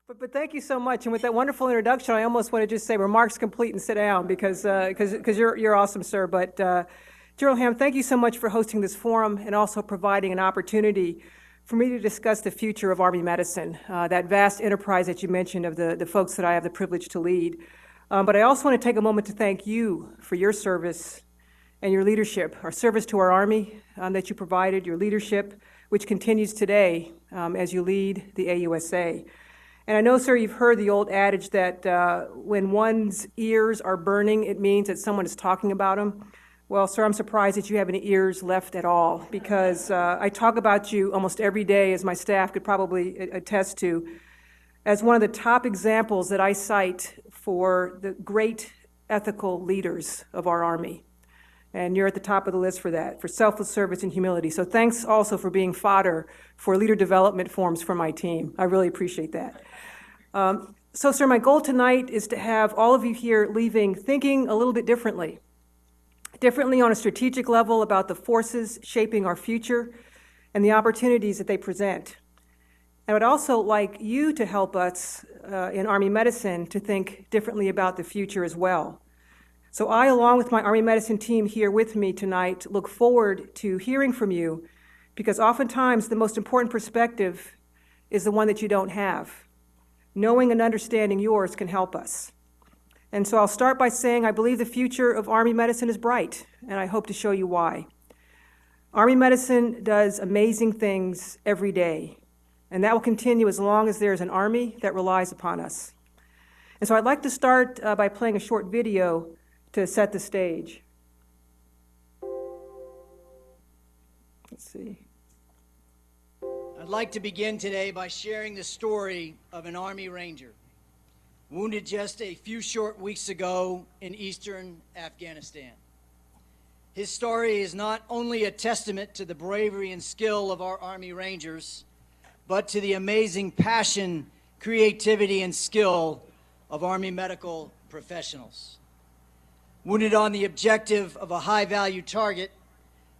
But thank you so much. And with that wonderful introduction, I almost want to just say remarks complete and sit down because you're awesome, sir. But General Ham, thank you so much for hosting this forum and also providing an opportunity for me to discuss the future of Army medicine, that vast enterprise that you mentioned of the folks that I have the privilege to lead. But I also want to take a moment to thank you for your service and your leadership, our service to our Army that you provided, your leadership, which continues today as you lead the AUSA. And I know, sir, you've heard the old adage that when one's ears are burning, it means that someone is talking about them. Well, sir, I'm surprised that you have any ears left at all, because I talk about you almost every day, as my staff could probably attest to, as one of the top examples that I cite for the great ethical leaders of our Army. And you're at the top of the list for that, for selfless service and humility. So thanks also for being fodder for leader development forums for my team. I really appreciate that. So, sir, my goal tonight is to have all of you here leaving thinking a little bit differently on a strategic level about the forces shaping our future and the opportunities that they present. I would also like you to help us in Army medicine to think differently about the future as well. So I, along with my Army medicine team here with me tonight, look forward to hearing from you, because oftentimes the most important perspective is the one that you don't have. Knowing and understanding yours can help us. And so I'll start by saying I believe the future of Army medicine is bright, and I hope to show you why. Army medicine does amazing things every day, and that will continue as long as there's an Army that relies upon us. And so I'd like to start by playing a short video to set the stage. Let's see. I'd like to begin today by sharing the story of an Army Ranger, wounded just a few short weeks ago in eastern Afghanistan. His story is not only a testament to the bravery and skill of our Army Rangers, but to the amazing passion, creativity, and skill of Army medical professionals. Wounded on the objective of a high-value target,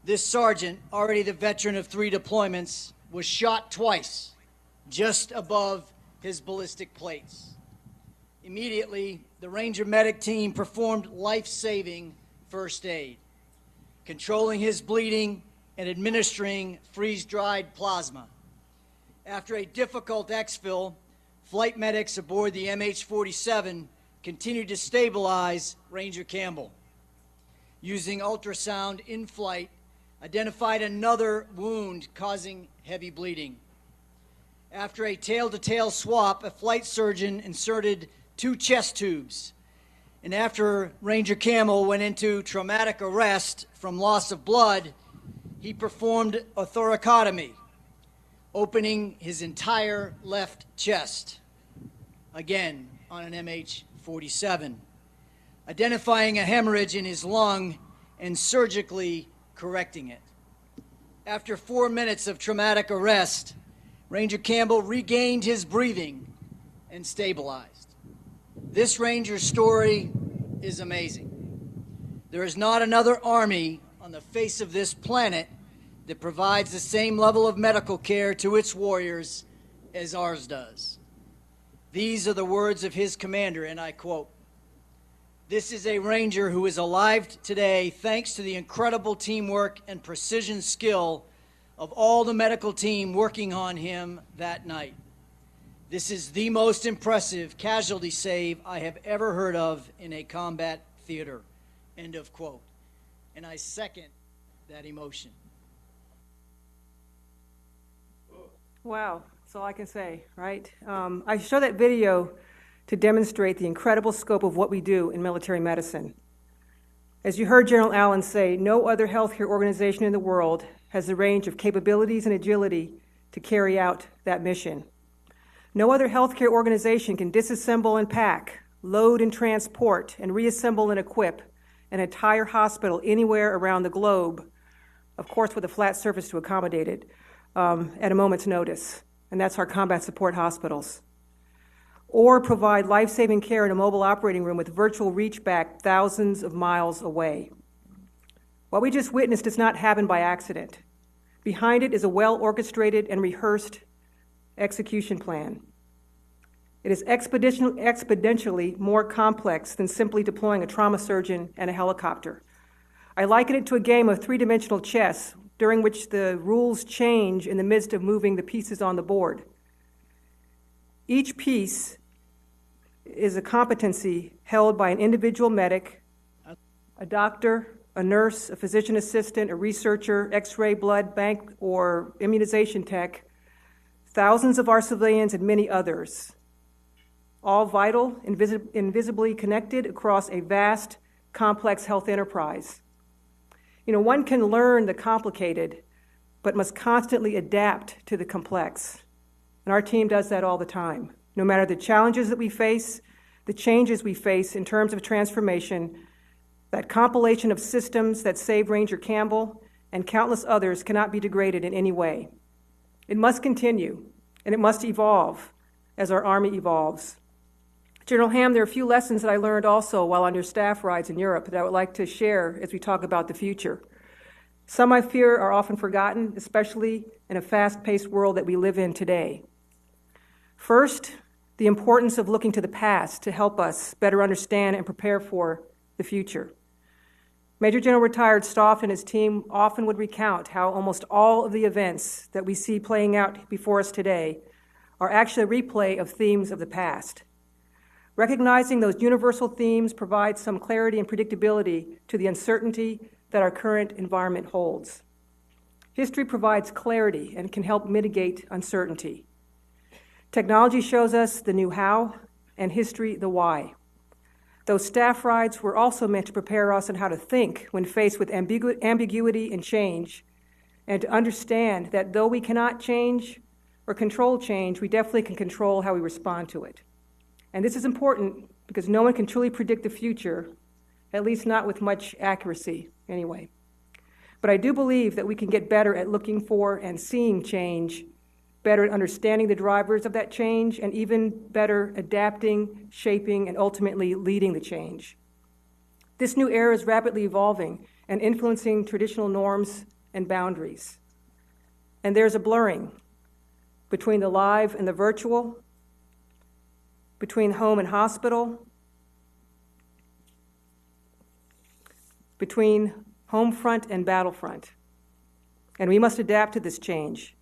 this sergeant, already the veteran of 3 deployments, was shot twice, just above his ballistic plates. Immediately, the Ranger medic team performed life-saving first aid, controlling his bleeding and administering freeze-dried plasma. After a difficult exfil, flight medics aboard the MH-47 continued to stabilize Ranger Campbell. Using ultrasound in flight, identified another wound causing heavy bleeding. After a tail-to-tail swap, a flight surgeon inserted 2 chest tubes. And after Ranger Campbell went into traumatic arrest from loss of blood, he performed a thoracotomy, opening his entire left chest, again on an MH-47, identifying a hemorrhage in his lung and surgically correcting it. After 4 minutes of traumatic arrest, Ranger Campbell regained his breathing and stabilized. This Ranger's story is amazing. There is not another Army on the face of this planet that provides the same level of medical care to its warriors as ours does. These are the words of his commander, and I quote, "This is a Ranger who is alive today thanks to the incredible teamwork and precision skill of all the medical team working on him that night. This is the most impressive casualty save I have ever heard of in a combat theater." End of quote. And I second that emotion. Wow, that's all I can say, right? I show that video to demonstrate the incredible scope of what we do in military medicine. As you heard General Allen say, no other healthcare organization in the world has the range of capabilities and agility to carry out that mission. No other healthcare organization can disassemble and pack, load and transport, and reassemble and equip an entire hospital anywhere around the globe, of course with a flat surface to accommodate it, at a moment's notice, and that's our combat support hospitals. Or provide life-saving care in a mobile operating room with virtual reach back thousands of miles away. What we just witnessed does not happen by accident. Behind it is a well-orchestrated and rehearsed execution plan. It is exponentially more complex than simply deploying a trauma surgeon and a helicopter. I liken it to a game of three-dimensional chess, during which the rules change in the midst of moving the pieces on the board. Each piece is a competency held by an individual medic, a doctor, a nurse, a physician assistant, a researcher, X-ray, blood bank, or immunization tech, thousands of our civilians, and many others, all vital, invisibly connected across a vast, complex health enterprise. One can learn the complicated, but must constantly adapt to the complex. And our team does that all the time. No matter the challenges that we face, the changes we face in terms of transformation, that compilation of systems that saved Ranger Campbell and countless others cannot be degraded in any way. It must continue, and it must evolve as our Army evolves. General Ham, there are a few lessons that I learned also while on your staff rides in Europe that I would like to share as we talk about the future. Some, I fear, are often forgotten, especially in a fast-paced world that we live in today. First, the importance of looking to the past to help us better understand and prepare for the future. Major General retired Stoff and his team often would recount how almost all of the events that we see playing out before us today are actually a replay of themes of the past. Recognizing those universal themes provides some clarity and predictability to the uncertainty that our current environment holds. History provides clarity and can help mitigate uncertainty. Technology shows us the new how, and history the why. Those staff rides were also meant to prepare us on how to think when faced with ambiguity and change, and to understand that though we cannot change or control change, we definitely can control how we respond to it. And this is important because no one can truly predict the future, at least not with much accuracy anyway. But I do believe that we can get better at looking for and seeing change, better at understanding the drivers of that change, and even better adapting, shaping, and ultimately leading the change. This new era is rapidly evolving and influencing traditional norms and boundaries. And there's a blurring between the live and the virtual, between home and hospital, between home front and battlefront. And we must adapt to this change.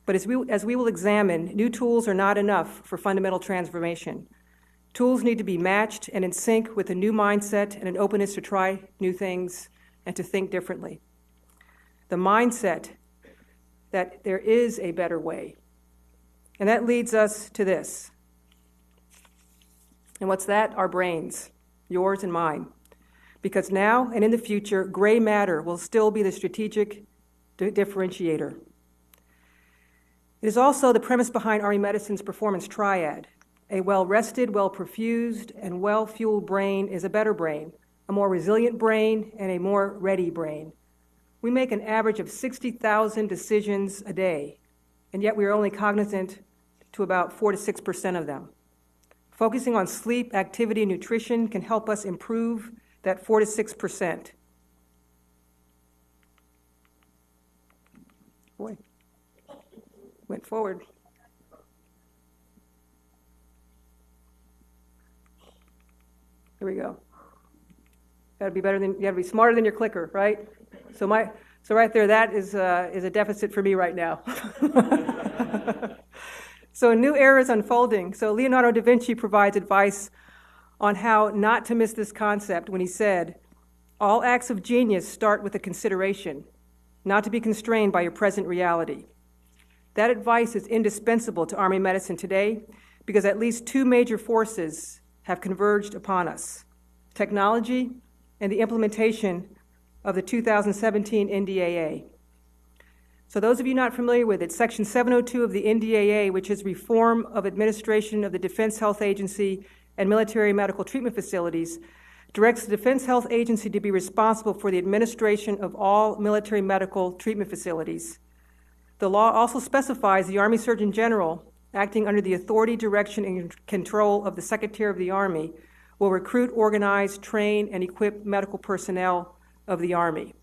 But as we will examine, new tools are not enough for fundamental transformation. Tools need to be matched and in sync with a new mindset and an openness to try new things and to think differently. The mindset that there is a better way. And that leads us to this. And what's that? Our brains, yours and mine. Because now and in the future, gray matter will still be the strategic differentiator. It is also the premise behind Army Medicine's performance triad. A well-rested, well-perfused, and well-fueled brain is a better brain, a more resilient brain, and a more ready brain. We make an average of 60,000 decisions a day, and yet we are only cognizant to about 4 to 6% of them. Focusing on sleep, activity, and nutrition can help us improve that 4 to 6%. Boy, went forward. Here we go. You gotta be smarter than your clicker, right? So right there, that is a deficit for me right now. So a new era is unfolding. So Leonardo da Vinci provides advice on how not to miss this concept when he said, all acts of genius start with a consideration, not to be constrained by your present reality. That advice is indispensable to Army medicine today because at least two major forces have converged upon us: technology and the implementation of the 2017 NDAA. So those of you not familiar with it, Section 702 of the NDAA, which is reform of administration of the Defense Health Agency and military medical treatment facilities, directs the Defense Health Agency to be responsible for the administration of all military medical treatment facilities. The law also specifies the Army Surgeon General, acting under the authority, direction, and control of the Secretary of the Army, will recruit, organize, train, and equip medical personnel of the Army.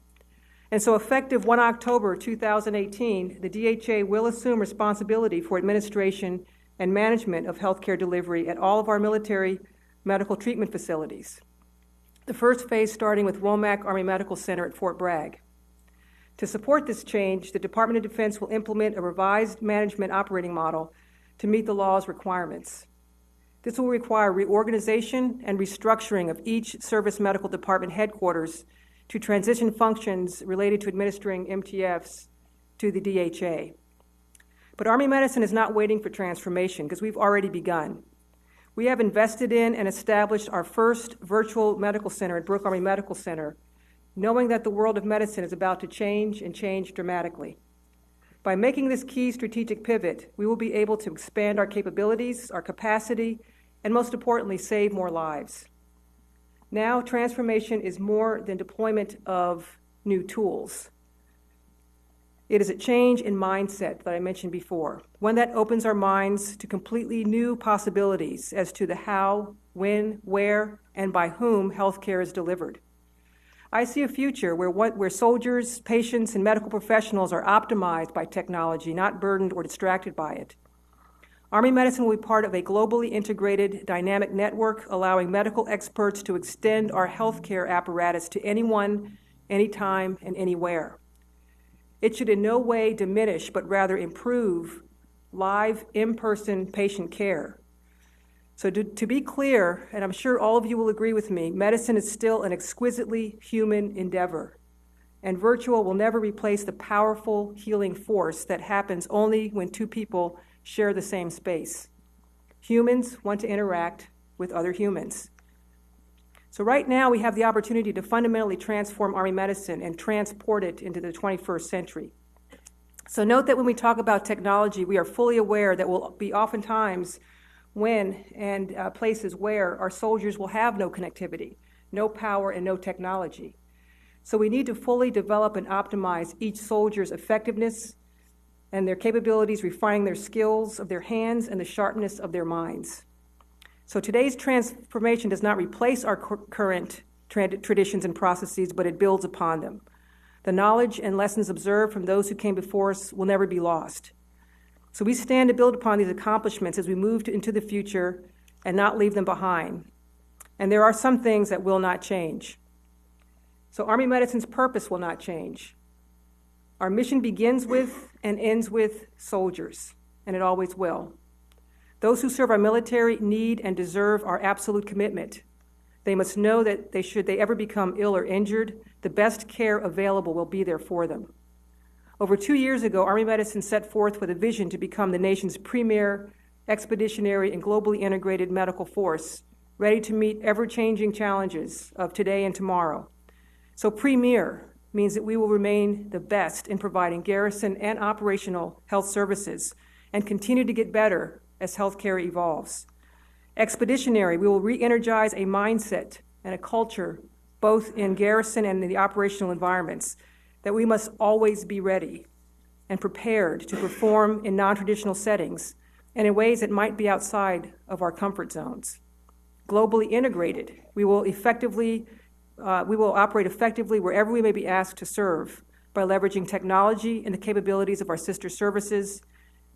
And so effective 1 October 2018, the DHA will assume responsibility for administration and management of healthcare delivery at all of our military medical treatment facilities. The first phase starting with Womack Army Medical Center at Fort Bragg. To support this change, the Department of Defense will implement a revised management operating model to meet the law's requirements. This will require reorganization and restructuring of each service medical department headquarters to transition functions related to administering MTFs to the DHA. But Army Medicine is not waiting for transformation because we've already begun. We have invested in and established our first virtual medical center at Brooke Army Medical Center, knowing that the world of medicine is about to change and change dramatically. By making this key strategic pivot, we will be able to expand our capabilities, our capacity, and most importantly, save more lives. Now, transformation is more than deployment of new tools. It is a change in mindset that I mentioned before, one that opens our minds to completely new possibilities as to the how, when, where, and by whom healthcare is delivered. I see a future where soldiers, patients, and medical professionals are optimized by technology, not burdened or distracted by it. Army Medicine will be part of a globally integrated, dynamic network, allowing medical experts to extend our healthcare apparatus to anyone, anytime, and anywhere. It should in no way diminish, but rather improve live, in-person patient care. So to be clear, and I'm sure all of you will agree with me, medicine is still an exquisitely human endeavor, and virtual will never replace the powerful healing force that happens only when two people share the same space. Humans want to interact with other humans. So right now we have the opportunity to fundamentally transform Army Medicine and transport it into the 21st century. So note that when we talk about technology, we are fully aware that will be oftentimes when and places where our soldiers will have no connectivity, no power, and no technology. So we need to fully develop and optimize each soldier's effectiveness and their capabilities, refining their skills of their hands and the sharpness of their minds. So today's transformation does not replace our current traditions and processes, but it builds upon them. The knowledge and lessons observed from those who came before us will never be lost. So we stand to build upon these accomplishments as we move into the future and not leave them behind. And there are some things that will not change. So Army Medicine's purpose will not change. Our mission begins with and ends with soldiers, and it always will. Those who serve our military need and deserve our absolute commitment. They must know that should they ever become ill or injured, the best care available will be there for them. Over 2 years ago, Army Medicine set forth with a vision to become the nation's premier, expeditionary, and globally integrated medical force, ready to meet ever-changing challenges of today and tomorrow. So premier means that we will remain the best in providing garrison and operational health services and continue to get better as healthcare evolves. Expeditionary, we will re-energize a mindset and a culture, both in garrison and in the operational environments, that we must always be ready and prepared to perform in non-traditional settings and in ways that might be outside of our comfort zones. Globally integrated, we will operate effectively wherever we may be asked to serve by leveraging technology and the capabilities of our sister services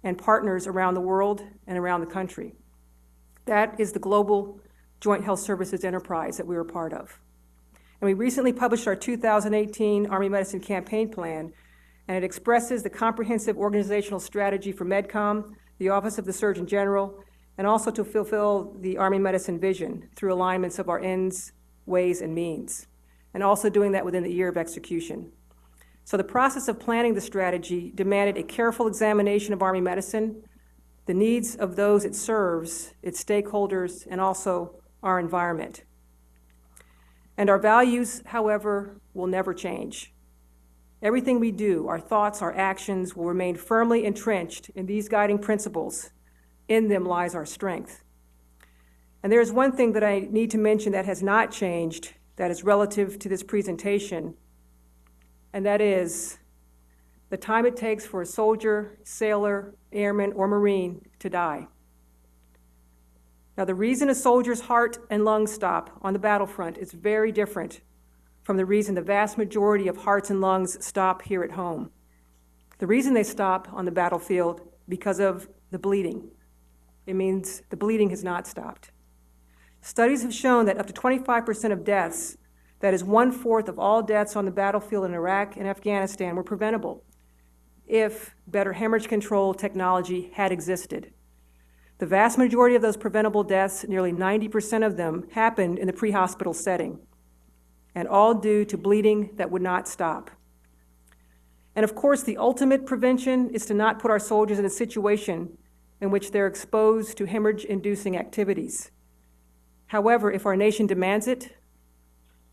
and partners around the world and around the country. That is the global Joint Health Services enterprise that we were part of. And we recently published our 2018 Army Medicine Campaign Plan, and it expresses the comprehensive organizational strategy for MedCom, the Office of the Surgeon General, and also to fulfill the Army Medicine vision through alignments of our ends, ways, and means, and also doing that within the year of execution. So the process of planning the strategy demanded a careful examination of Army Medicine, the needs of those it serves, its stakeholders, and also our environment. And our values, however, will never change. Everything we do, our thoughts, our actions, will remain firmly entrenched in these guiding principles. In them lies our strength. And there is one thing that I need to mention that has not changed, that is relative to this presentation, and that is the time it takes for a soldier, sailor, airman, or Marine to die. Now, the reason a soldier's heart and lungs stop on the battlefront is very different from the reason the vast majority of hearts and lungs stop here at home. The reason they stop on the battlefield because of the bleeding. It means the bleeding has not stopped. Studies have shown that up to 25% of deaths, that is 1/4 of all deaths on the battlefield in Iraq and Afghanistan, were preventable if better hemorrhage control technology had existed. The vast majority of those preventable deaths, nearly 90% of them, happened in the pre-hospital setting, and all due to bleeding that would not stop. And of course, the ultimate prevention is to not put our soldiers in a situation in which they're exposed to hemorrhage-inducing activities. However, if our nation demands it,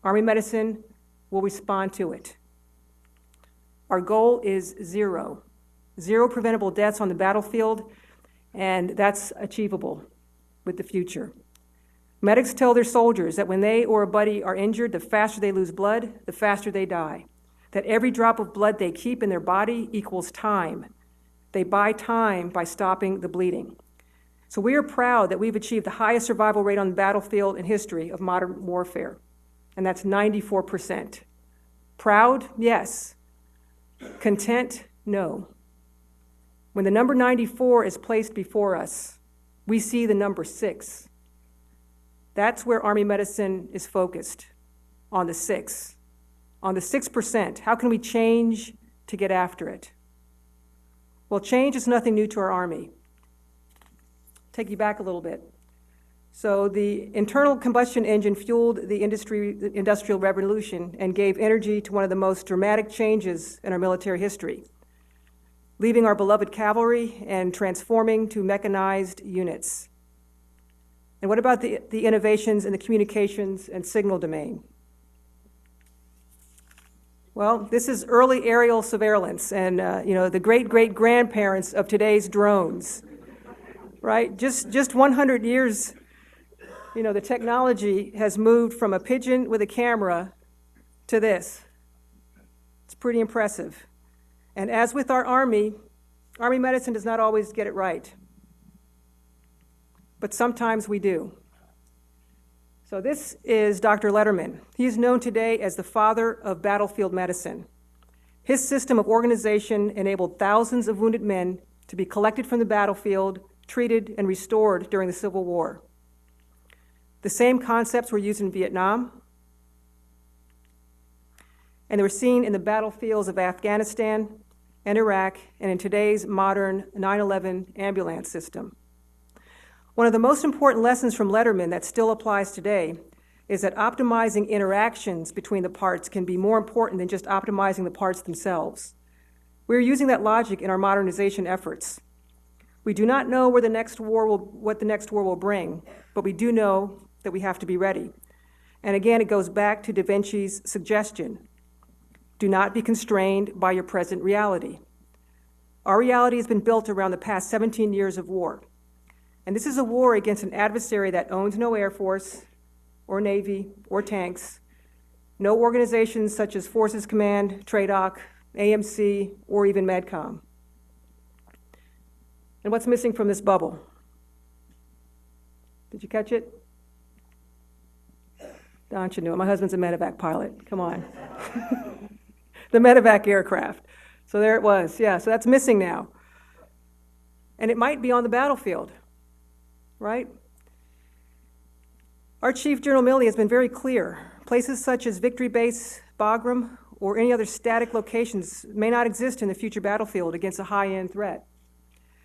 Army medicine will respond to it. Our goal is zero preventable deaths on the battlefield, and that's achievable with the future. Medics tell their soldiers that when they or a buddy are injured, the faster they lose blood, the faster they die. That every drop of blood they keep in their body equals time. They buy time by stopping the bleeding. So we are proud that we've achieved the highest survival rate on the battlefield in history of modern warfare, and that's 94%. Proud? Yes. Content? No. When the number 94 is placed before us, we see the number 6. That's where Army medicine is focused, on the 6. On the 6%, how can we change to get after it? Well, change is nothing new to our Army. Take you back a little bit. So the internal combustion engine fueled the industrial revolution and gave energy to one of the most dramatic changes in our military history, leaving our beloved cavalry and transforming to mechanized units. And what about the innovations in the communications and signal domain? Well, this is early aerial surveillance and the great-great-grandparents of today's drones, right? Just 100 years, the technology has moved from a pigeon with a camera to this. It's pretty impressive. And as with our Army medicine does not always get it right, but sometimes we do. So this is Dr. Letterman. He is known today as the father of battlefield medicine. His system of organization enabled thousands of wounded men to be collected from the battlefield, treated, and restored during the Civil War. The same concepts were used in Vietnam, and they were seen in the battlefields of Afghanistan and Iraq, and in today's modern 9/11 ambulance system. One of the most important lessons from Letterman that still applies today is that optimizing interactions between the parts can be more important than just optimizing the parts themselves. We're using that logic in our modernization efforts. We do not know what the next war will bring, but we do know that we have to be ready. And again, it goes back to Da Vinci's suggestion. Do not be constrained by your present reality. Our reality has been built around the past 17 years of war. And this is a war against an adversary that owns no Air Force or Navy or tanks, no organizations such as Forces Command, TRADOC, AMC, or even MedCom. And what's missing from this bubble? Did you catch it? Don't you know? My husband's a medevac pilot. Come on. The medevac aircraft. So there it was. Yeah, so that's missing now. And it might be on the battlefield, right? Our Chief General Milley has been very clear. Places such as Victory Base, Bagram, or any other static locations may not exist in the future battlefield against a high-end threat.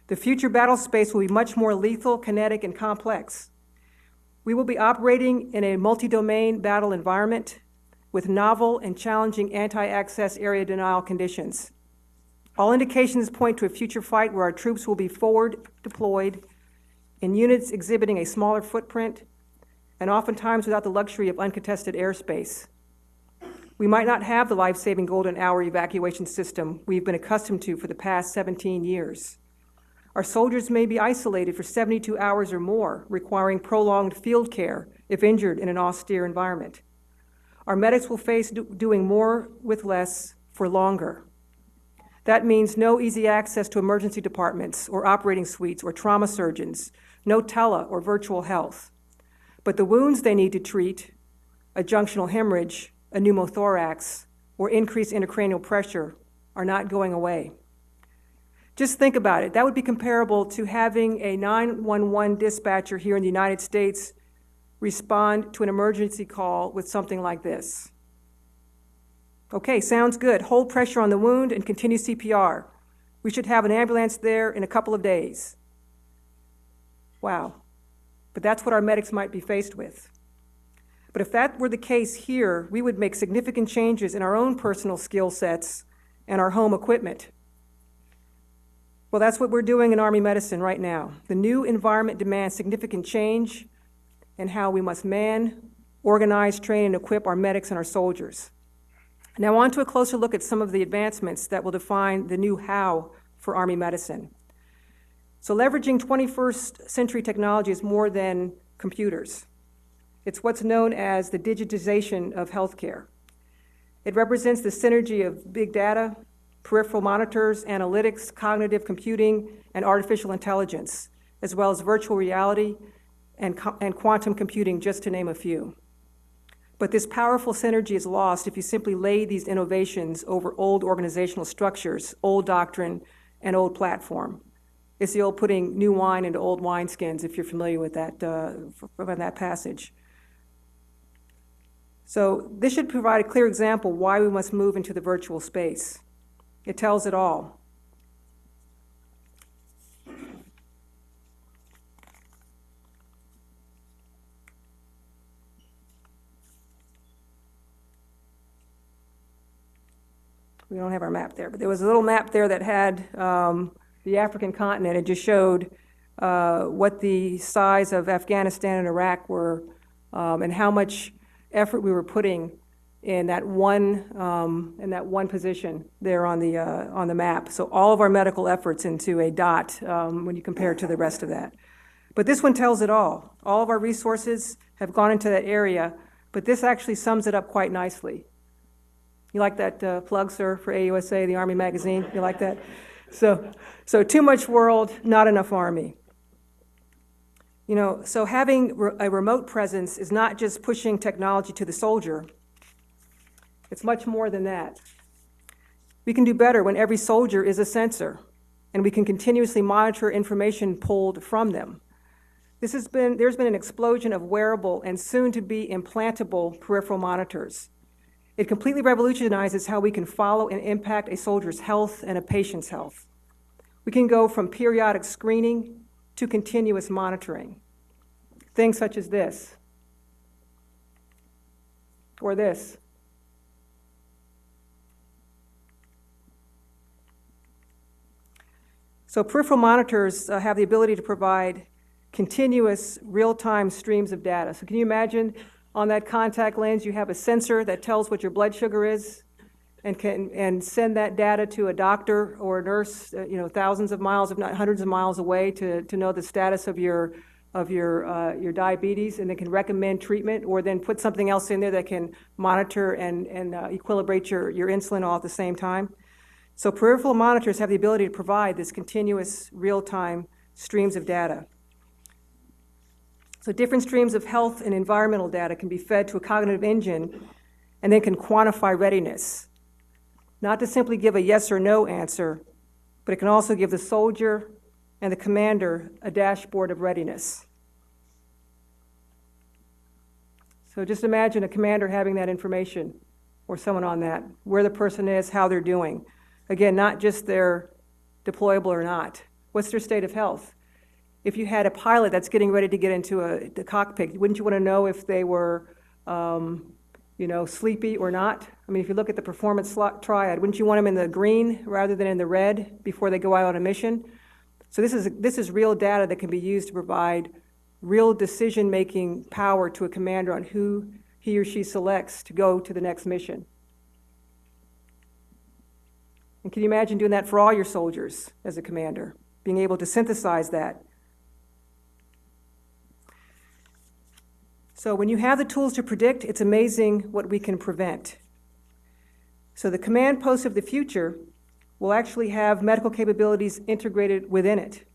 The future battle space will be much more lethal, kinetic, and complex. We will be operating in a multi-domain battle environment with novel and challenging anti-access area denial conditions. All indications point to a future fight where our troops will be forward deployed in units exhibiting a smaller footprint and oftentimes without the luxury of uncontested airspace. We might not have the life-saving golden hour evacuation system we've been accustomed to for the past 17 years. Our soldiers may be isolated for 72 hours or more, requiring prolonged field care if injured in an austere environment. Our medics will face doing more with less for longer. That means no easy access to emergency departments or operating suites or trauma surgeons, no tele or virtual health. But the wounds they need to treat, a junctional hemorrhage, a pneumothorax, or increased intracranial pressure, are not going away. Just think about it. That would be comparable to having a 911 dispatcher here in the United States respond to an emergency call with something like this. Okay, sounds good. Hold pressure on the wound and continue CPR. We should have an ambulance there in a couple of days. Wow. But that's what our medics might be faced with. But if that were the case here, we would make significant changes in our own personal skill sets and our home equipment. Well, that's what we're doing in Army medicine right now. The new environment demands significant change in how we must man, organize, train, and equip our medics and our soldiers. Now on to a closer look at some of the advancements that will define the new how for Army medicine. So leveraging 21st century technology is more than computers. It's what's known as the digitization of healthcare. It represents the synergy of big data, peripheral monitors, analytics, cognitive computing, and artificial intelligence, as well as virtual reality and quantum computing, just to name a few. But this powerful synergy is lost if you simply lay these innovations over old organizational structures, old doctrine, and old platform. It's the old putting new wine into old wineskins, if you're familiar with that, from that passage. So this should provide a clear example why we must move into the virtual space. It tells it all. We don't have our map there, but there was a little map there that had the African continent. It just showed what the size of Afghanistan and Iraq were and how much effort we were putting in that one position there on the map. So all of our medical efforts into a dot when you compare it to the rest of that. But this one tells it all. All of our resources have gone into that area, but this actually sums it up quite nicely. You like that plug, sir, for AUSA, the Army magazine? You like that? So too much world, not enough Army. You know, so having a remote presence is not just pushing technology to the soldier. It's much more than that. We can do better when every soldier is a sensor, and we can continuously monitor information pulled from them. There's been an explosion of wearable and soon-to-be implantable peripheral monitors. It completely revolutionizes how we can follow and impact a soldier's health and a patient's health. We can go from periodic screening to continuous monitoring. Things such as this, or this. So peripheral monitors have the ability to provide continuous real-time streams of data. So can you imagine on that contact lens you have a sensor that tells what your blood sugar is and send that data to a doctor or a nurse, thousands of miles, if not hundreds of miles away to know the status of your diabetes, and they can recommend treatment, or then put something else in there that can monitor and equilibrate your insulin all at the same time. So peripheral monitors have the ability to provide this continuous real-time streams of data. So different streams of health and environmental data can be fed to a cognitive engine and then can quantify readiness. Not to simply give a yes or no answer, but it can also give the soldier and the commander a dashboard of readiness. So just imagine a commander having that information, or someone on that, where the person is, how they're doing. Again, not just they're deployable or not. What's their state of health? If you had a pilot that's getting ready to get into the cockpit, wouldn't you want to know if they were, sleepy or not? I mean, if you look at the performance triad, wouldn't you want them in the green rather than in the red before they go out on a mission? So this is real data that can be used to provide real decision-making power to a commander on who he or she selects to go to the next mission. And can you imagine doing that for all your soldiers as a commander, being able to synthesize that? So when you have the tools to predict, it's amazing what we can prevent. So the command post of the future will actually have medical capabilities integrated within it.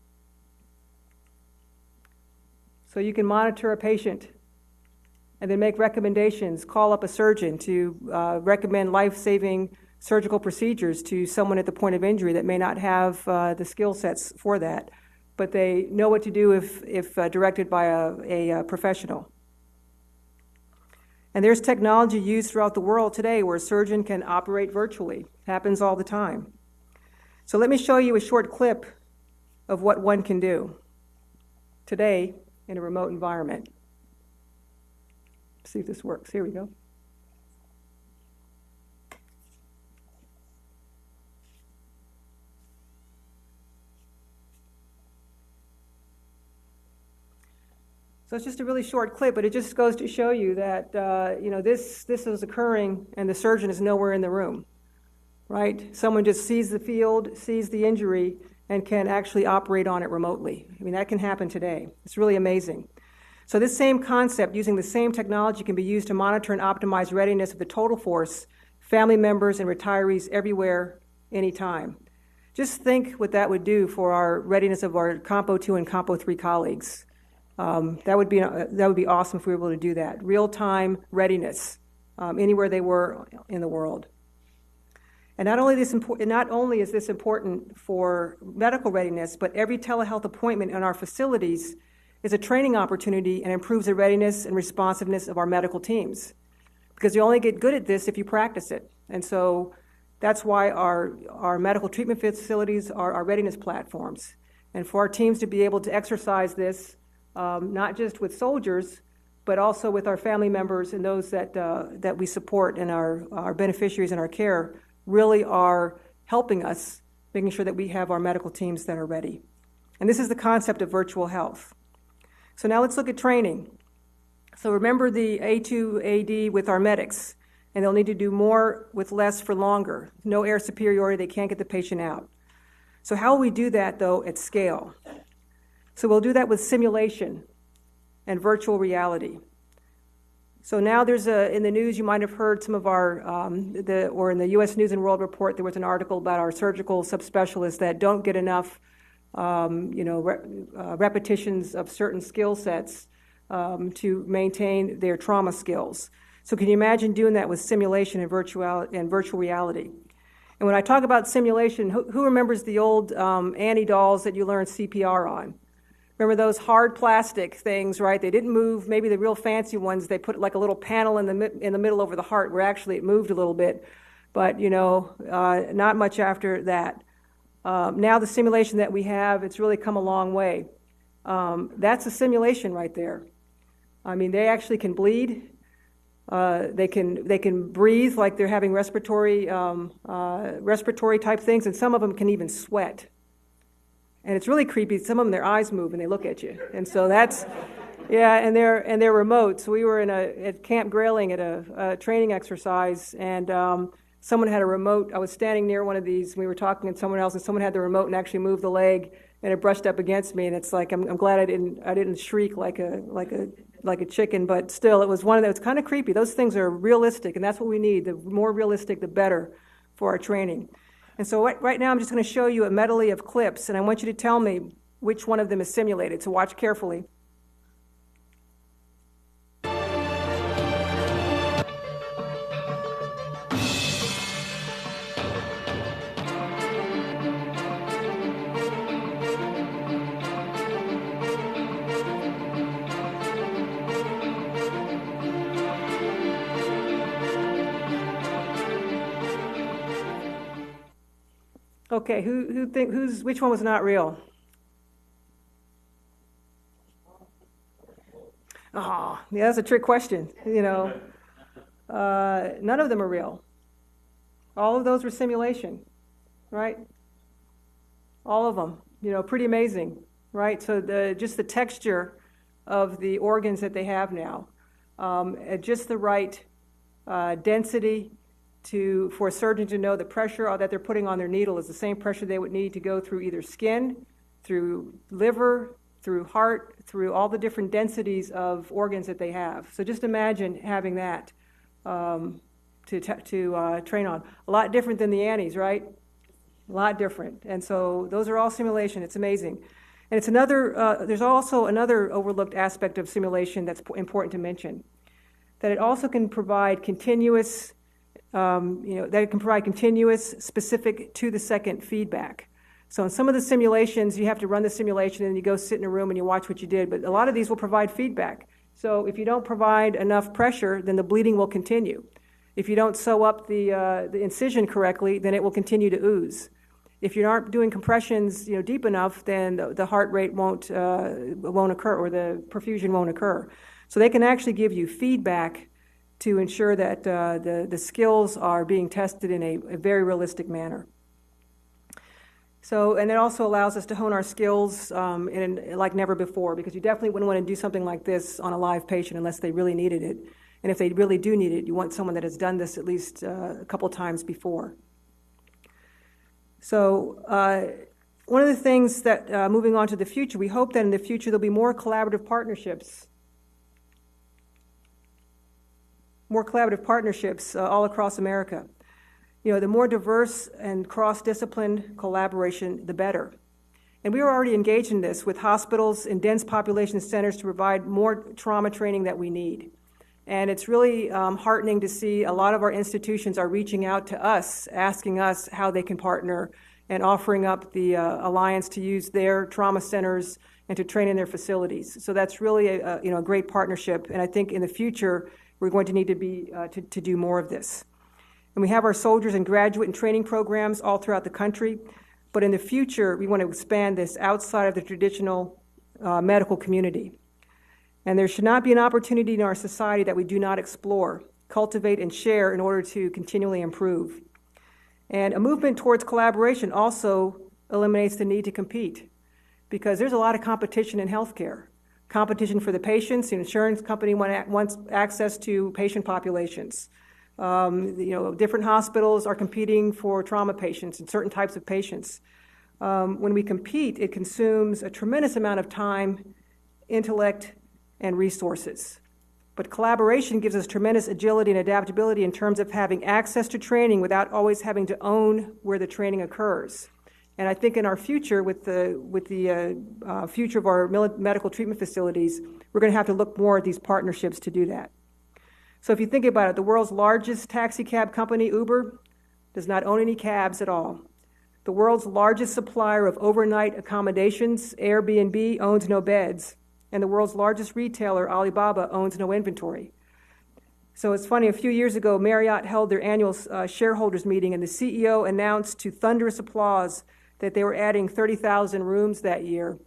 So you can monitor a patient and then make recommendations, call up a surgeon to recommend life-saving surgical procedures to someone at the point of injury that may not have the skill sets for that, but they know what to do if directed by a professional. And there's technology used throughout the world today where a surgeon can operate virtually. It happens all the time. So let me show you a short clip of what one can do today in a remote environment. See if this works. Here we go. So it's just a really short clip, but it just goes to show you that this is occurring and the surgeon is nowhere in the room, right? Someone just sees the field, sees the injury, and can actually operate on it remotely. I mean, that can happen today. It's really amazing. So this same concept, using the same technology, can be used to monitor and optimize readiness of the total force, family members, and retirees everywhere, anytime. Just think what that would do for our readiness of our Compo 2 and Compo 3 colleagues. That would be awesome if we were able to do that. Real-time readiness, anywhere they were in the world. And not only is this important for medical readiness, but every telehealth appointment in our facilities is a training opportunity and improves the readiness and responsiveness of our medical teams. Because you only get good at this if you practice it. And so that's why our medical treatment facilities are our readiness platforms. And for our teams to be able to exercise this, not just with soldiers, but also with our family members and those that we support and our beneficiaries in our care, really are helping us, making sure that we have our medical teams that are ready. And this is the concept of virtual health. So now let's look at training. So remember the A2AD with our medics, and they'll need to do more with less for longer. No air superiority, they can't get the patient out. So how will we do that, though, at scale? So we'll do that with simulation and virtual reality. So now there's in the news, you might have heard some of our, or in the U.S. News and World Report, there was an article about our surgical subspecialists that don't get enough, repetitions of certain skill sets to maintain their trauma skills. So can you imagine doing that with simulation and virtual reality? And when I talk about simulation, who remembers the old Annie dolls that you learned CPR on? Remember those hard plastic things, right? They didn't move. Maybe the real fancy ones, they put like a little panel in the middle over the heart where actually it moved a little bit, but not much after that. Now the simulation that we have, it's really come a long way. That's a simulation right there. I mean, they actually can bleed. They can breathe like they're having respiratory type things, and some of them can even sweat. And it's really creepy. Some of them, their eyes move and they look at you. And so that's, and they're remote. So we were at Camp Grayling at a training exercise, and someone had a remote. I was standing near one of these, and we were talking to someone else, and someone had the remote and actually moved the leg, and it brushed up against me. And it's like I'm glad I didn't shriek like a chicken, but still, it was one of those. It's kind of creepy. Those things are realistic, and that's what we need. The more realistic, the better for our training. And so right now I'm just going to show you a medley of clips, and I want you to tell me which one of them is simulated, so watch carefully. Okay, which one was not real? Oh, yeah, that's a trick question. None of them are real. All of those were simulation, right? All of them. Pretty amazing, right? So just the texture of the organs that they have now, at just the right density for a surgeon to know the pressure that they're putting on their needle is the same pressure they would need to go through either skin, through liver, through heart, through all the different densities of organs that they have. So just imagine having that to train on. A lot different than the Annies, right? A lot different. And so those are all simulation. It's amazing. And it's there's also another overlooked aspect of simulation that's important to mention, that it also can provide continuous That can provide continuous, specific to-the-second feedback. So in some of the simulations, you have to run the simulation and you go sit in a room and you watch what you did, but a lot of these will provide feedback. So if you don't provide enough pressure, then the bleeding will continue. If you don't sew up the incision correctly, then it will continue to ooze. If you aren't doing compressions, deep enough, then the heart rate won't occur, or the perfusion won't occur. So they can actually give you feedback to ensure that the skills are being tested in a very realistic manner. So, and it also allows us to hone our skills like never before, because you definitely wouldn't want to do something like this on a live patient unless they really needed it. And if they really do need it, you want someone that has done this at least a couple times before. So one of the things that, moving on to the future, we hope that in the future there'll be more collaborative partnerships all across America. The more diverse and cross-disciplined collaboration, the better. And we are already engaged in this with hospitals and dense population centers to provide more trauma training that we need. And it's really heartening to see a lot of our institutions are reaching out to us, asking us how they can partner and offering up the alliance to use their trauma centers and to train in their facilities. So that's really a great partnership. And I think in the future, we're going to need to do more of this. And we have our soldiers and graduate and training programs all throughout the country. But in the future, we want to expand this outside of the traditional medical community. And there should not be an opportunity in our society that we do not explore, cultivate, and share in order to continually improve. And a movement towards collaboration also eliminates the need to compete, because there's a lot of competition in healthcare. Competition for the patients. The insurance company wants access to patient populations. Different hospitals are competing for trauma patients and certain types of patients. When we compete, it consumes a tremendous amount of time, intellect, and resources. But collaboration gives us tremendous agility and adaptability in terms of having access to training without always having to own where the training occurs. And I think in our future, with the future of our medical treatment facilities, we're going to have to look more at these partnerships to do that. So if you think about it, the world's largest taxi cab company, Uber, does not own any cabs at all. The world's largest supplier of overnight accommodations, Airbnb, owns no beds. And the world's largest retailer, Alibaba, owns no inventory. So it's funny, a few years ago, Marriott held their annual shareholders meeting, and the CEO announced to thunderous applause that they were adding 30,000 rooms that year.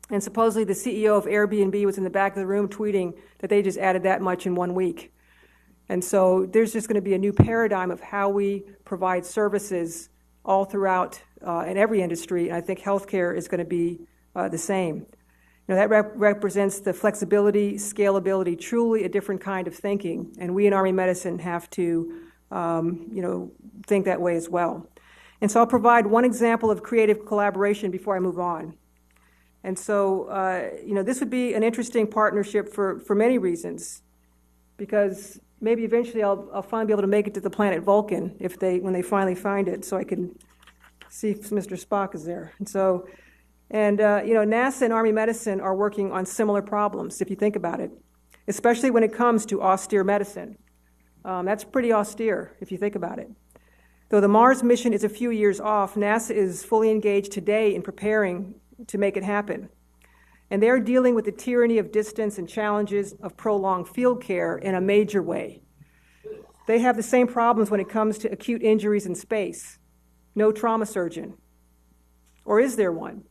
And supposedly the CEO of Airbnb was in the back of the room tweeting that they just added that much in 1 week. And so there's just going to be a new paradigm of how we provide services all throughout in every industry, and I think healthcare is going to be the same. That represents the flexibility, scalability, truly a different kind of thinking, and we in Army Medicine have to think that way as well. And so I'll provide one example of creative collaboration before I move on. And so, this would be an interesting partnership for many reasons, because maybe eventually I'll finally be able to make it to the planet Vulcan when they finally find it, so I can see if Mr. Spock is there. And so, NASA and Army Medicine are working on similar problems, if you think about it, especially when it comes to austere medicine. That's pretty austere, if you think about it. Though the Mars mission is a few years off, NASA is fully engaged today in preparing to make it happen. And they're dealing with the tyranny of distance and challenges of prolonged field care in a major way. They have the same problems when it comes to acute injuries in space. No trauma surgeon. Or is there one?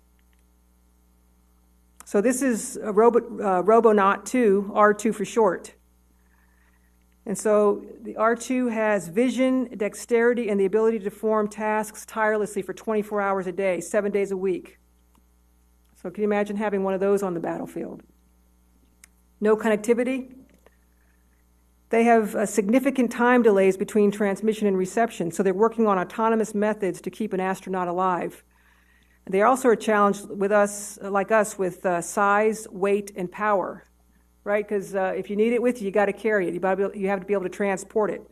So this is a Robonaut 2, R2 for short. And so the R2 has vision, dexterity, and the ability to perform tasks tirelessly for 24 hours a day, 7 days a week. So can you imagine having one of those on the battlefield? No connectivity. They have significant time delays between transmission and reception, so they're working on autonomous methods to keep an astronaut alive. They also are challenged with with size, weight, and power, right? Because if you need it with you, you got to carry it. You have to be able to transport it.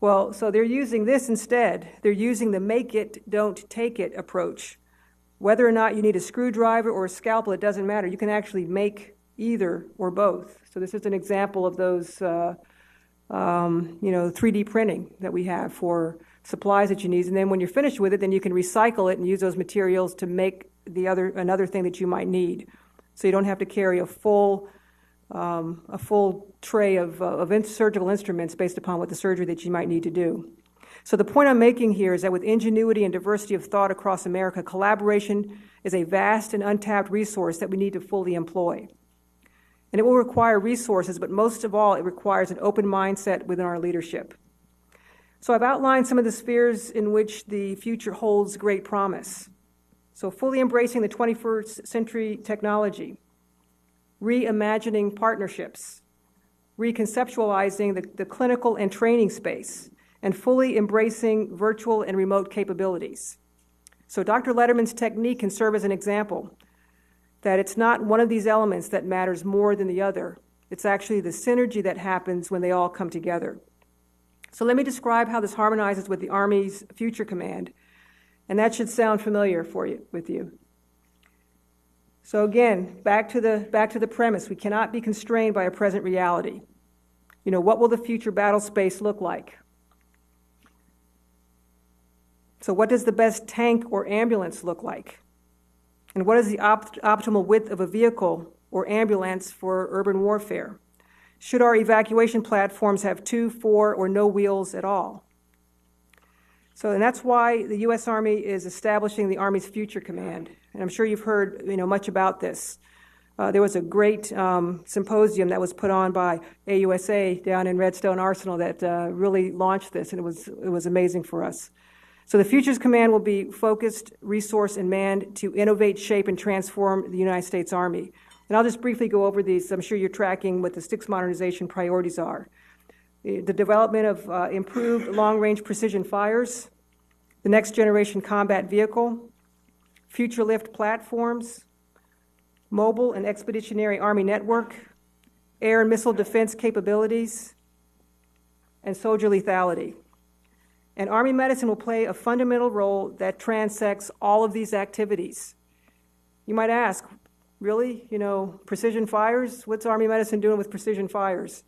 Well, so they're using this instead. They're using the make it, don't take it approach. Whether or not you need a screwdriver or a scalpel, it doesn't matter. You can actually make either or both. So this is an example of those 3D printing that we have for supplies that you need. And then when you're finished with it, then you can recycle it and use those materials to make another thing that you might need. So you don't have to carry a full tray of surgical instruments based upon what the surgery that you might need to do. So the point I'm making here is that with ingenuity and diversity of thought across America, collaboration is a vast and untapped resource that we need to fully employ. And it will require resources, but most of all, it requires an open mindset within our leadership. So I've outlined some of the spheres in which the future holds great promise. So fully embracing the 21st century technology, reimagining partnerships, reconceptualizing the clinical and training space, and fully embracing virtual and remote capabilities. So Dr. Letterman's technique can serve as an example that it's not one of these elements that matters more than the other. It's actually the synergy that happens when they all come together. So let me describe how this harmonizes with the Army's Future Command, and that should sound familiar with you. So again, back to the premise, we cannot be constrained by a present reality. What will the future battle space look like? So what does the best tank or ambulance look like? And what is the optimal width of a vehicle or ambulance for urban warfare? Should our evacuation platforms have 2, 4, or no wheels at all? And that's why the U.S. Army is establishing the Army's Future Command. And I'm sure you've heard much about this. There was a great symposium that was put on by AUSA down in Redstone Arsenal that really launched this, and it was amazing for us. So the Futures Command will be focused, resourced, and manned to innovate, shape, and transform the United States Army. And I'll just briefly go over these. I'm sure you're tracking what the 6 modernization priorities are. The development of improved long-range precision fires, the next generation combat vehicle, future lift platforms, mobile and expeditionary Army network, air and missile defense capabilities, and soldier lethality. And Army medicine will play a fundamental role that transects all of these activities. You might ask, really? Precision fires? What's Army medicine doing with precision fires?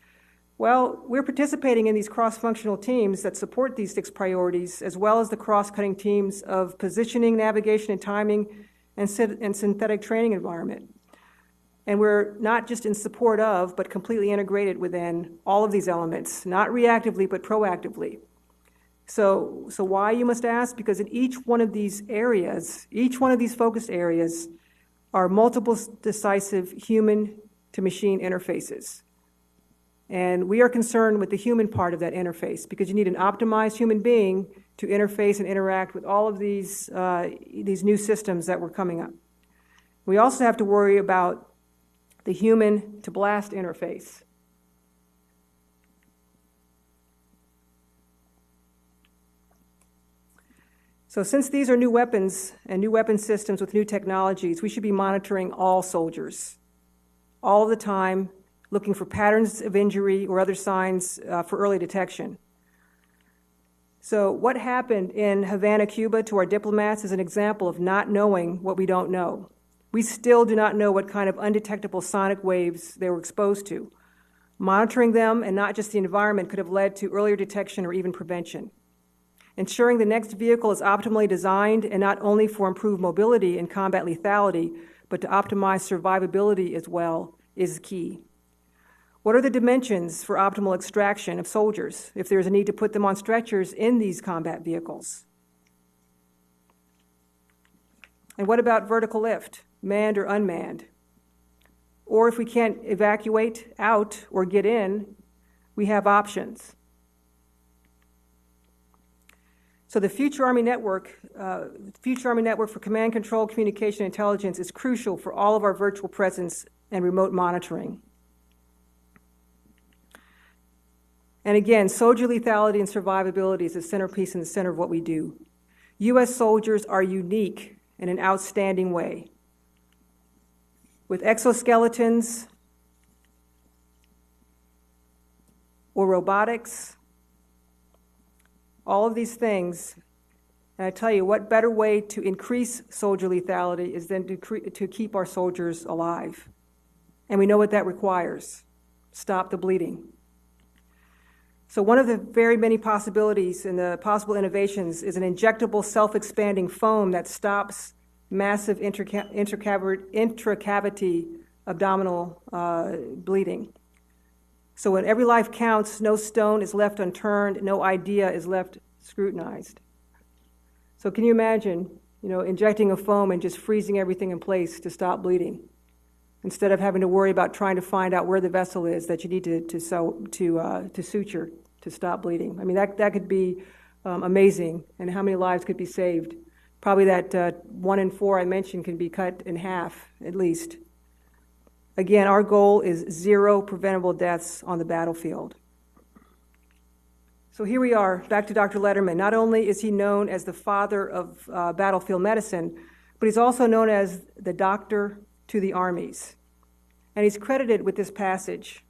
Well, we're participating in these cross-functional teams that support these 6 priorities, as well as the cross-cutting teams of positioning, navigation, and timing, and synthetic training environment. And we're not just in support of, but completely integrated within all of these elements, not reactively, but proactively. So why, you must ask? Because in each one of these areas, each one of these focused areas, are multiple decisive human-to-machine interfaces. And we are concerned with the human part of that interface, because you need an optimized human being to interface and interact with all of these new systems that were coming up. We also have to worry about the human-to-blast interface. So since these are new weapons and new weapon systems with new technologies, we should be monitoring all soldiers all the time, looking for patterns of injury or other signs for early detection. So what happened in Havana, Cuba to our diplomats is an example of not knowing what we don't know. We still do not know what kind of undetectable sonic waves they were exposed to. Monitoring them, and not just the environment, could have led to earlier detection or even prevention. Ensuring the next vehicle is optimally designed, and not only for improved mobility and combat lethality, but to optimize survivability as well, is key. What are the dimensions for optimal extraction of soldiers if there is a need to put them on stretchers in these combat vehicles? And what about vertical lift, manned or unmanned? Or if we can't evacuate out or get in, we have options. So the Future Army Network for command, control, communication, and intelligence is crucial for all of our virtual presence and remote monitoring. And again, soldier lethality and survivability is the centerpiece in the center of what we do. U.S. soldiers are unique in an outstanding way. With exoskeletons or robotics, all of these things, and I tell you, what better way to increase soldier lethality is than to keep our soldiers alive. And we know what that requires. Stop the bleeding. So one of the very many possibilities and the possible innovations is an injectable self-expanding foam that stops massive intracavity abdominal bleeding. So when every life counts, no stone is left unturned, no idea is left scrutinized. So can you imagine, injecting a foam and just freezing everything in place to stop bleeding, instead of having to worry about trying to find out where the vessel is that you need to suture to stop bleeding? I mean, that could be amazing, and how many lives could be saved? Probably that 1 in 4 I mentioned can be cut in half, at least. Again, our goal is 0 preventable deaths on the battlefield. So here we are, back to Dr. Letterman. Not only is he known as the father of battlefield medicine, but he's also known as the doctor to the armies. And he's credited with this passage.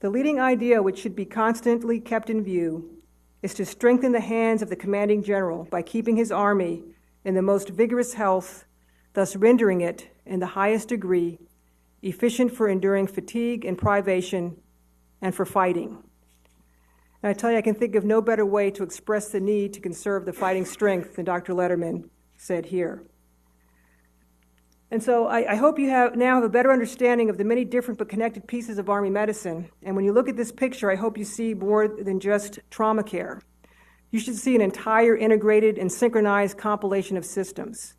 The leading idea which should be constantly kept in view is to strengthen the hands of the commanding general by keeping his army in the most vigorous health, thus rendering it, in the highest degree, efficient for enduring fatigue and privation and for fighting. And I tell you, I can think of no better way to express the need to conserve the fighting strength than Dr. Letterman said here. And so I hope you now have a better understanding of the many different but connected pieces of Army medicine. And when you look at this picture, I hope you see more than just trauma care. You should see an entire integrated and synchronized compilation of systems.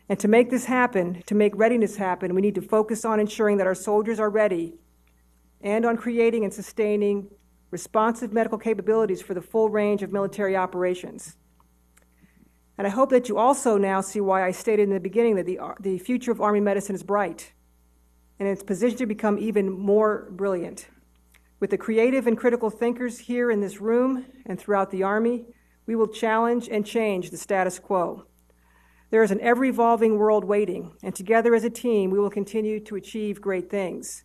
And to make this happen, to make readiness happen, we need to focus on ensuring that our soldiers are ready and on creating and sustaining responsive medical capabilities for the full range of military operations. And I hope that you also now see why I stated in the beginning that the future of Army medicine is bright, and it's positioned to become even more brilliant. With the creative and critical thinkers here in this room and throughout the Army, we will challenge and change the status quo. There is an ever-evolving world waiting, and together as a team, we will continue to achieve great things.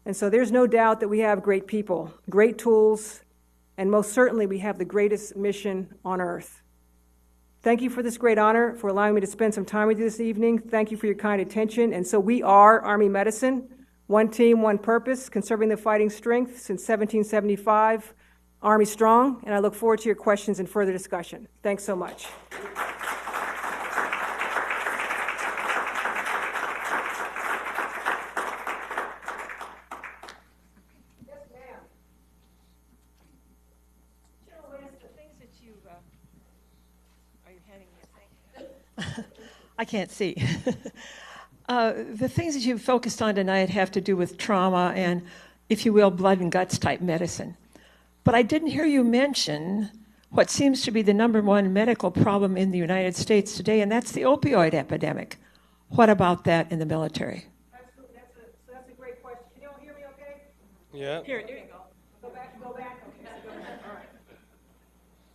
And so there's no doubt that we have great people, great tools, and most certainly we have the greatest mission on earth. Thank you for this great honor, for allowing me to spend some time with you this evening. Thank you for your kind attention. And so we are Army Medicine, one team, one purpose, conserving the fighting strength since 1775, Army Strong, and I look forward to your questions and further discussion. Thanks so much. I can't see. The things that you've focused on tonight have to do with trauma and, if you will, blood and guts type medicine. But I didn't hear you mention what seems to be the #1 medical problem in the United States today, and that's the opioid epidemic. What about that in the military? That's a great question. Can you all hear me okay? Yeah. Here you go. Go back. Okay, so go back. All right.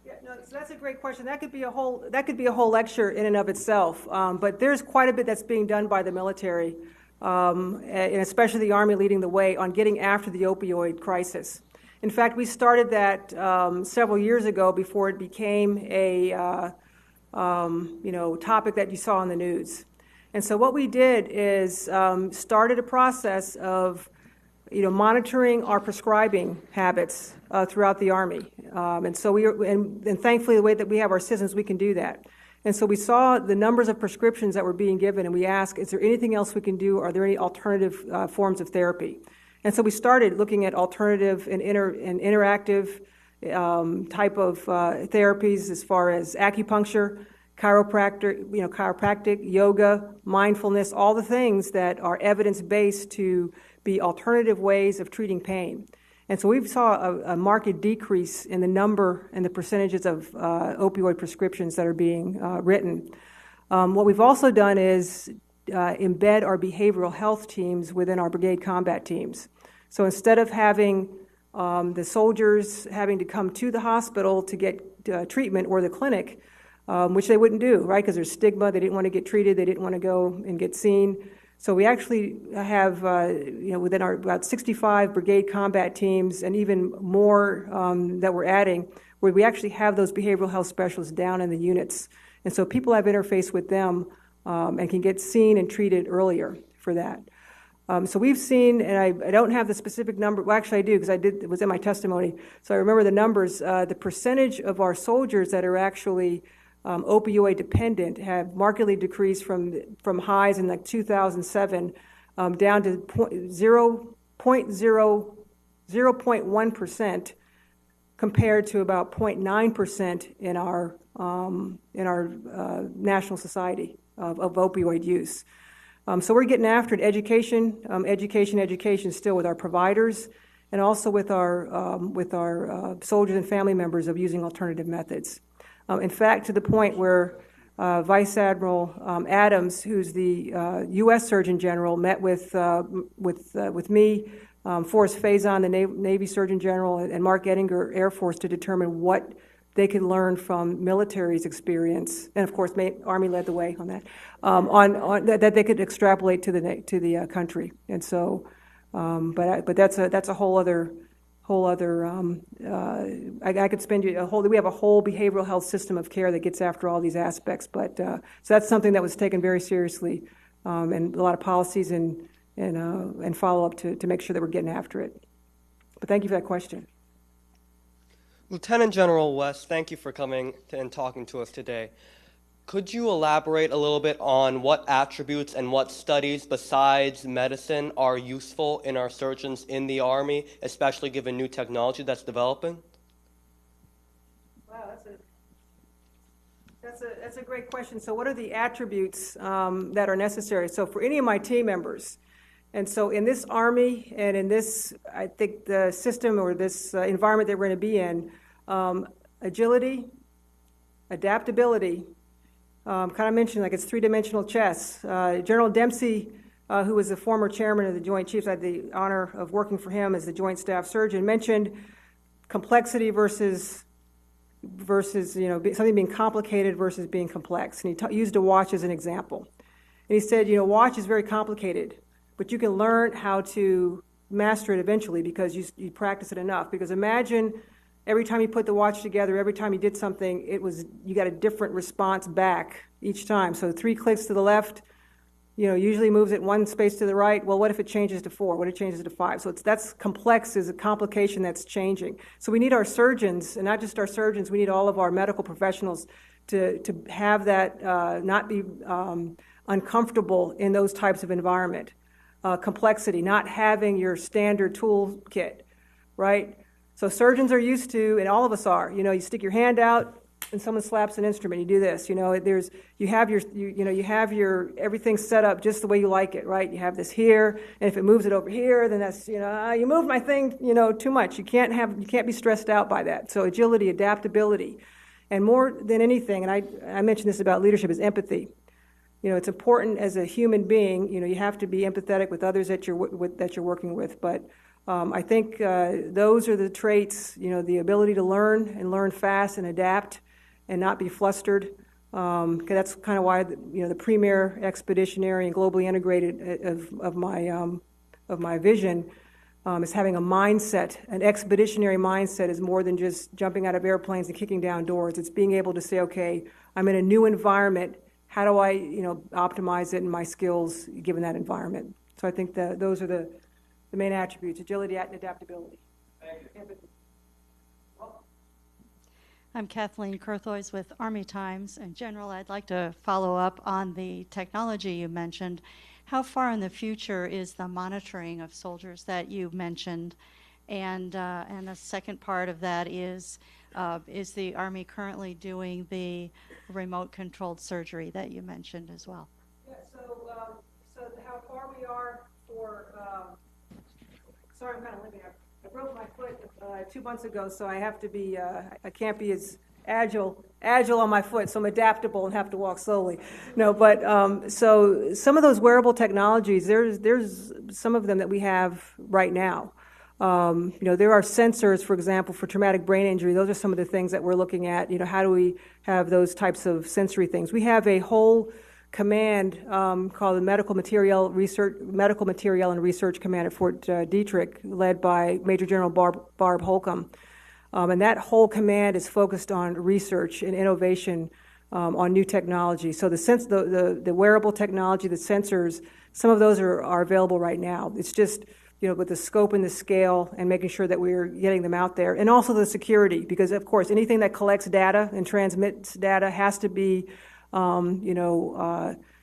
Yeah, no, so that's a great question. That could be a whole lecture in and of itself. But there's quite a bit that's being done by the military, and especially the Army leading the way on getting after the opioid crisis. In fact, we started that several years ago before it became a topic that you saw in the news. And so what we did is started a process of monitoring our prescribing habits throughout the Army. And so and thankfully the way that we have our systems, we can do that. And so we saw the numbers of prescriptions that were being given, and we asked, is there anything else we can do? Are there any alternative forms of therapy? And so we started looking at alternative and interactive type of therapies as far as acupuncture, chiropractic, yoga, mindfulness, all the things that are evidence-based to be alternative ways of treating pain. And so we saw a marked decrease in the number and the percentages of opioid prescriptions that are being written. What we've also done is embed our behavioral health teams within our brigade combat teams. So instead of having the soldiers having to come to the hospital to get treatment or the clinic, which they wouldn't do, right, because there's stigma, they didn't want to get treated, they didn't want to go and get seen. So we actually have, within our about 65 brigade combat teams and even more that we're adding, where we actually have those behavioral health specialists down in the units. And so people have interface with them and can get seen and treated earlier for that. So we've seen, and I don't have the specific number, well, actually I do, because it was in my testimony, so I remember the numbers. The percentage of our soldiers that are actually opioid dependent have markedly decreased from highs in like 2007 down to 0.1% compared to about 0.9% in our national society of opioid use. So we're getting after it. Education still with our providers, and also with our soldiers and family members of using alternative methods. In fact, to the point where Vice Admiral Adams, who's the U.S. Surgeon General, met with me, Forrest Faison, the Navy Surgeon General, and Mark Ettinger, Air Force, to determine what they could learn from military's experience, and of course, Army led the way on that. That they could extrapolate to the country, and so, but that's a whole other. I could spend you a whole. We have a whole behavioral health system of care that gets after all these aspects, but so that's something that was taken very seriously, and a lot of policies and follow up to make sure that we're getting after it. But thank you for that question. Lieutenant General West, thank you for coming and talking to us today. Could you elaborate a little bit on what attributes and what studies besides medicine are useful in our surgeons in the Army, especially given new technology that's developing? Wow, that's a great question. So what are the attributes that are necessary? So for any of my team members, and so in this Army and in this, I think the system or this environment that we're going to be in, agility, adaptability, kind of mentioned like it's three-dimensional chess. General Dempsey, who was the former chairman of the Joint Chiefs, I had the honor of working for him as the Joint Staff Surgeon, mentioned complexity versus something being complicated versus being complex. And he used a watch as an example. And he said, watch is very complicated, but you can learn how to master it eventually because you practice it enough. Because imagine every time you put the watch together, every time you did something, you got a different response back each time. So 3 clicks to the left, usually moves it 1 space to the right. Well, what if it changes to 4? What if it changes to 5? So that's complex is a complication that's changing. So we need our surgeons, and not just our surgeons, we need all of our medical professionals to have that, not be uncomfortable in those types of environment. Complexity, not having your standard toolkit, right? So surgeons are used to, and all of us are, you stick your hand out and someone slaps an instrument, you do this, you have your everything set up just the way you like it, right? You have this here, and if it moves it over here, then that's, you moved my thing, too much. You can't be stressed out by that. So agility, adaptability, and more than anything, and I mentioned this about leadership, is empathy. It's important as a human being, you have to be empathetic with others that you're working with, but I think those are the traits, the ability to learn and learn fast and adapt and not be flustered. That's kind of why, the premier expeditionary and globally integrated of my vision is having a mindset. An expeditionary mindset is more than just jumping out of airplanes and kicking down doors. It's being able to say, okay, I'm in a new environment. How do I, optimize it in my skills given that environment? So I think that those are the main attributes: agility and adaptability. Thank you. I'm Kathleen Kurthoys with Army Times. And General, I'd like to follow up on the technology you mentioned. How far in the future is the monitoring of soldiers that you mentioned? And the second part of that is the Army currently doing the remote-controlled surgery that you mentioned as well? Yeah, so how far we are for, sorry, I'm kind of limping. I broke my foot 2 months ago, so I have to be, I can't be as agile on my foot, so I'm adaptable and have to walk slowly. No, but so some of those wearable technologies, there's some of them that we have right now. There are sensors, for example, for traumatic brain injury. Those are some of the things that we're looking at. How do we have those types of sensory things? We have a whole command called the Medical Material and Research Command at Fort Detrick, led by Major General Barb Holcomb. And that whole command is focused on research and innovation on new technology. So the wearable technology, the sensors, Some of those are available right now. It's just, with the scope and the scale and making sure that we're getting them out there. And also the security, because of course anything that collects data and transmits data has to be,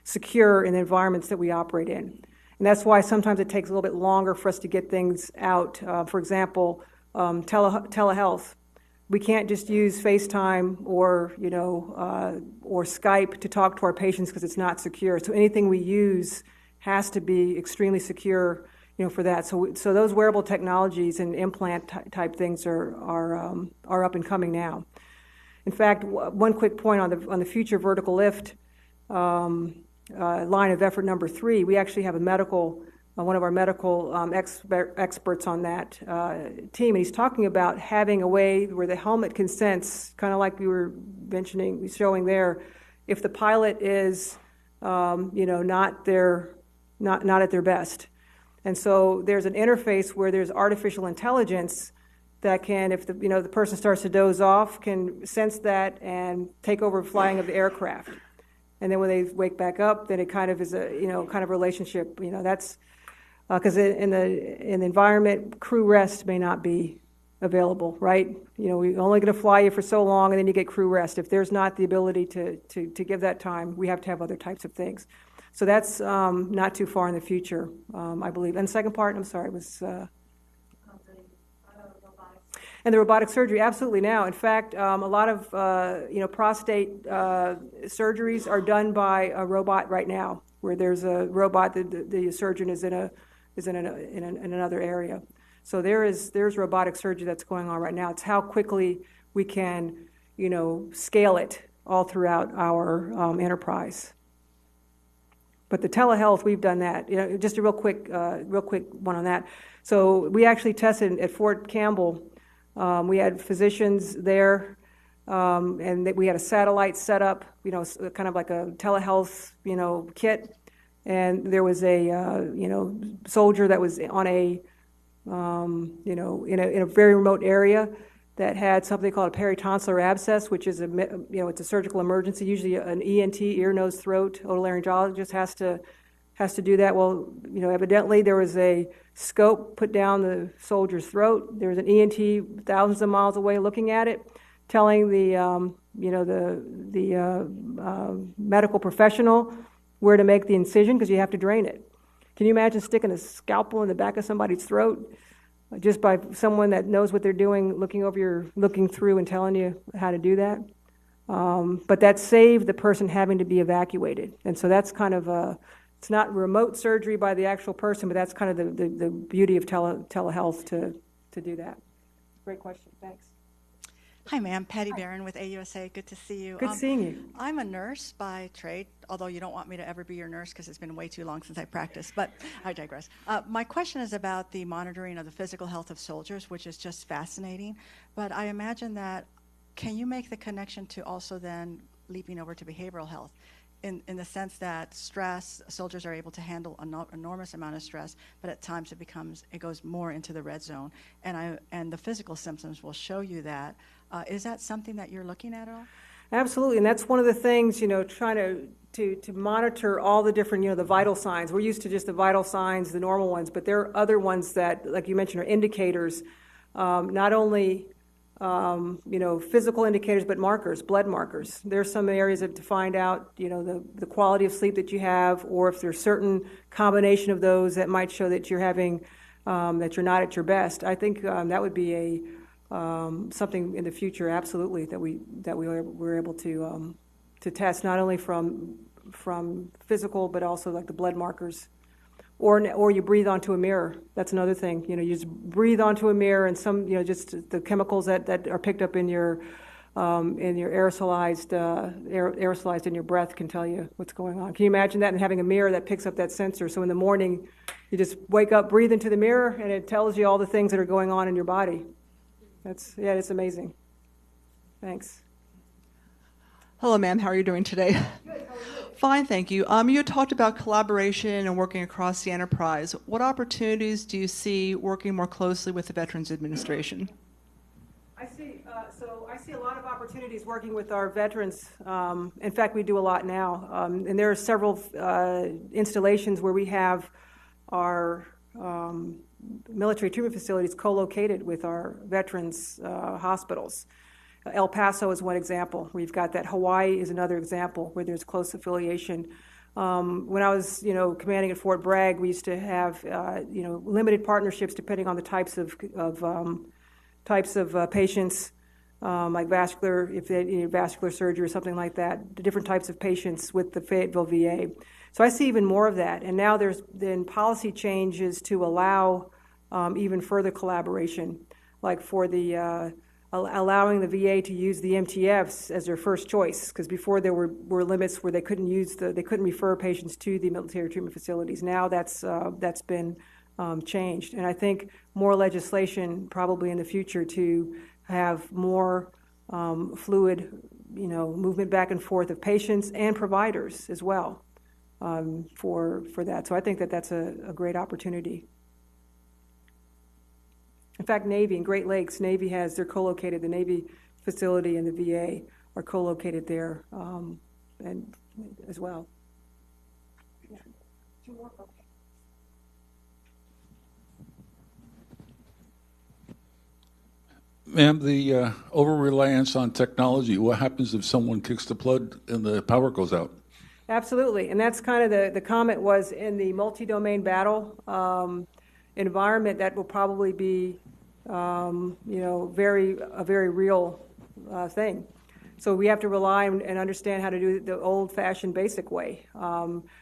secure in the environments that we operate in. And that's why sometimes it takes a little bit longer for us to get things out. For example, telehealth. We can't just use FaceTime or Skype to talk to our patients because it's not secure. So anything we use has to be extremely secure, for that. So those wearable technologies and implant type things are up and coming now. In fact, one quick point on the future vertical lift line of effort number 3, we actually have one of our medical experts on that team, and he's talking about having a way where the helmet can sense, kind of like we were showing there, if the pilot is, not at their best. And so there's an interface where there's artificial intelligence that can, if the person starts to doze off, can sense that and take over flying of the aircraft. And then when they wake back up, then it kind of is a kind of relationship. That's because in the environment, crew rest may not be available, right? We're only going to fly you for so long, and then you get crew rest. If there's not the ability to give that time, we have to have other types of things. So that's not too far in the future, I believe. And the second part, I'm sorry, was. And the robotic surgery, absolutely now. In fact, a lot of prostate surgeries are done by a robot right now, where there's a robot that the surgeon is in another area. So there's robotic surgery that's going on right now. It's how quickly we can scale it all throughout our enterprise. But the telehealth, we've done that. Just a real quick one on that. So we actually tested at Fort Campbell. We had physicians there, and we had a satellite set up, kind of like a telehealth, kit. And there was a, soldier that was on a, in a very remote area that had something called a peritonsillar abscess, which is it's a surgical emergency. Usually an ENT, ear, nose, throat, otolaryngologist has to do that. Well, evidently there was a scope put down the soldier's throat. There was an ENT thousands of miles away looking at it, telling the medical professional where to make the incision, because you have to drain it. Can you imagine sticking a scalpel in the back of somebody's throat just by someone that knows what they're doing, looking through and telling you how to do that? But that saved the person having to be evacuated. And so that's kind of it's not remote surgery by the actual person, but that's kind of the beauty of telehealth to do that. Great question. Thanks. Hi, ma'am. Patty Barron with AUSA. Good to see you. Good seeing you. I'm a nurse by trade, although you don't want me to ever be your nurse because it's been way too long since I practiced, but I digress. My question is about the monitoring of the physical health of soldiers, which is just fascinating. But I imagine that, can you make the connection to also then leaping over to behavioral health? In the sense that stress, soldiers are able to handle an enormous amount of stress, but at times it goes more into the red zone, and the physical symptoms will show you that. Is that something that you're looking at all? Absolutely, and that's one of the things, trying to monitor all the different, the vital signs. We're used to just the vital signs, the normal ones, but there are other ones that, like you mentioned, are indicators, not only physical indicators, but markers, blood markers. There's some areas to find out, the quality of sleep that you have, or if there's certain combination of those that might show that you're having, that you're not at your best. I think that would be something in the future, absolutely, that we're able to test, not only from physical, but also like the blood markers. Or you breathe onto a mirror. That's another thing. You just breathe onto a mirror, and some, just the chemicals that are picked up in your aerosolized in your breath can tell you what's going on. Can you imagine that, and having a mirror that picks up that sensor? So in the morning, you just wake up, breathe into the mirror, and it tells you all the things that are going on in your body. It's amazing. Thanks. Hello, ma'am. How are you doing today? Good. How are you? Fine, thank you. You talked about collaboration and working across the enterprise. What opportunities do you see working more closely with the Veterans Administration? I see I see a lot of opportunities working with our veterans. In fact, we do a lot now. And there are several installations where we have our military treatment facilities co-located with our veterans hospitals. El Paso is one example. We've got that. Hawaii is another example where there's close affiliation. When I was, commanding at Fort Bragg, we used to have, limited partnerships depending on the types of patients, like vascular, if they need vascular surgery or something like that, the different types of patients with the Fayetteville VA. So I see even more of that. And now there's been policy changes to allow even further collaboration, like for the allowing the VA to use the MTFs as their first choice, because before there were limits where they couldn't refer patients to the military treatment facilities. Now that's been changed, and I think more legislation probably in the future to have more fluid, movement back and forth of patients and providers as well for that. So I think that's a great opportunity. In fact, Navy and Great Lakes, they're co-located. The Navy facility and the VA are co-located there and as well. Yeah. Two more. Okay. Ma'am, the over-reliance on technology, what happens if someone kicks the plug and the power goes out? Absolutely, and that's kind of the comment was in the multi-domain battle environment that will probably be, a very real thing. So we have to rely and understand how to do it the old-fashioned basic way.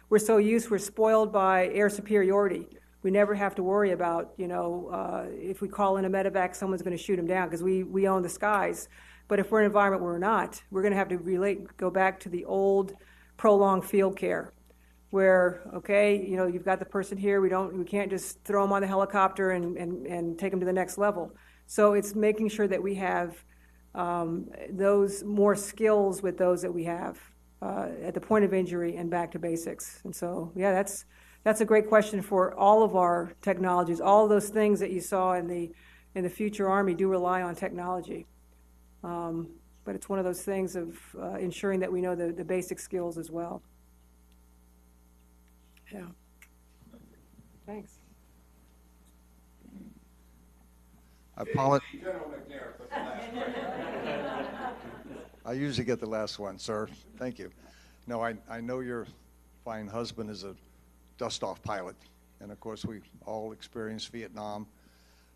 We're spoiled by air superiority. We never have to worry about, if we call in a medevac, someone's going to shoot him down because we own the skies. But if we're in an environment where we're not, we're going to have to go back to the old prolonged field care where, you've got the person here, we can't just throw them on the helicopter and take them to the next level. So it's making sure that we have those more skills with those that we have at the point of injury and back to basics. And so, that's a great question for all of our technologies. All of those things that you saw in the future Army do rely on technology. But it's one of those things of ensuring that we know the basic skills as well. Yeah. Thanks. I apologize. I usually get the last one, sir. Thank you. No, I know your fine husband is a dust-off pilot, and of course we all experienced Vietnam.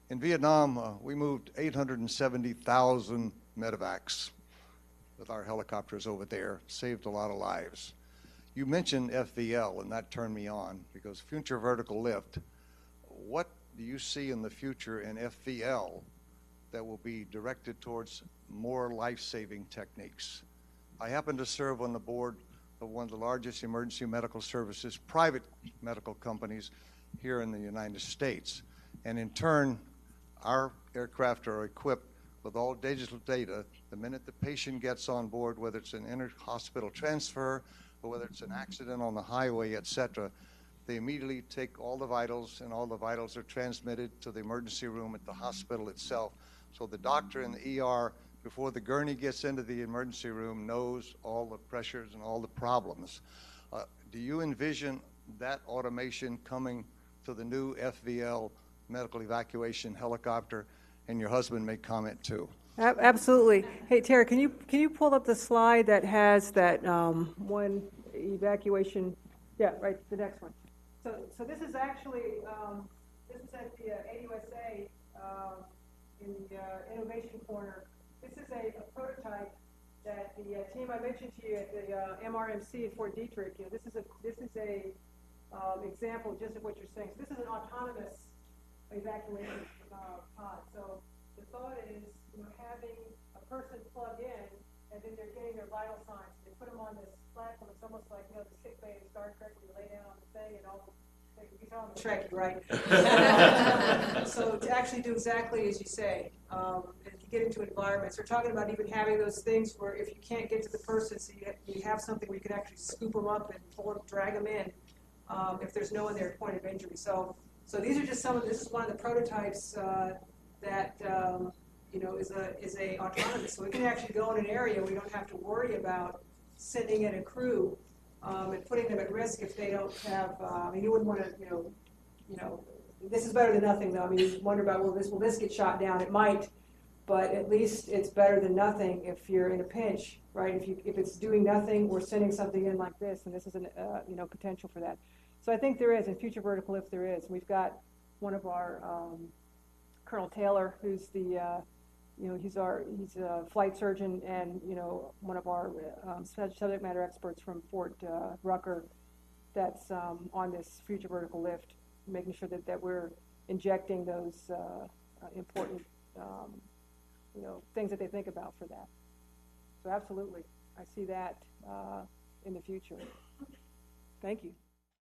In Vietnam, we moved 870,000 medevacs with our helicopters over there, saved a lot of lives. You mentioned FVL, and that turned me on, because future vertical lift, what do you see in the future in FVL that will be directed towards more life-saving techniques? I happen to serve on the board of one of the largest emergency medical services, private medical companies here in the United States. And in turn, our aircraft are equipped with all digital data. The minute the patient gets on board, whether it's an inter-hospital transfer or whether it's an accident on the highway, et cetera, they immediately take all the vitals, and all the vitals are transmitted to the emergency room at the hospital itself. So the doctor in the ER, before the gurney gets into the emergency room, knows all the pressures and all the problems. Do you envision that automation coming to the new FVL medical evacuation helicopter? And your husband may comment too. Absolutely. Hey, Tara, can you pull up the slide that has that one evacuation? Yeah, right, the next one. So this is actually, this is at the AUSA in the Innovation Corner. This is a prototype that the team I mentioned to you at the MRMC at Fort Detrick, this is a example just of what you're saying. So this is an autonomous evacuation pod. So the thought is, having a person plug in, and then they're getting their vital signs. They put them on this platform. It's almost like, the sick bay in Star Trek where you lay down on the thing and all the you tell them Trekkie, right? So to actually do exactly as you say, if you get into environments, we're talking about even having those things where if you can't get to the person, so you have something where you can actually scoop them up and pull them, drag them in, if there's no one there at point of injury. So these are just this is one of the prototypes that is a autonomous. So we can actually go in an area we don't have to worry about sending in a crew and putting them at risk if they don't have. I mean, you wouldn't want to, this is better than nothing, though. I mean, you wonder about will this get shot down? It might, but at least it's better than nothing if you're in a pinch, right? If it's doing nothing or sending something in like this, and this is an potential for that. So I think there is, in future vertical lift there is. We've got one of our Colonel Taylor, who's the he's a flight surgeon and one of our subject matter experts from Fort Rucker that's on this future vertical lift, making sure that we're injecting those important things that they think about for that. So absolutely, I see that in the future. Thank you.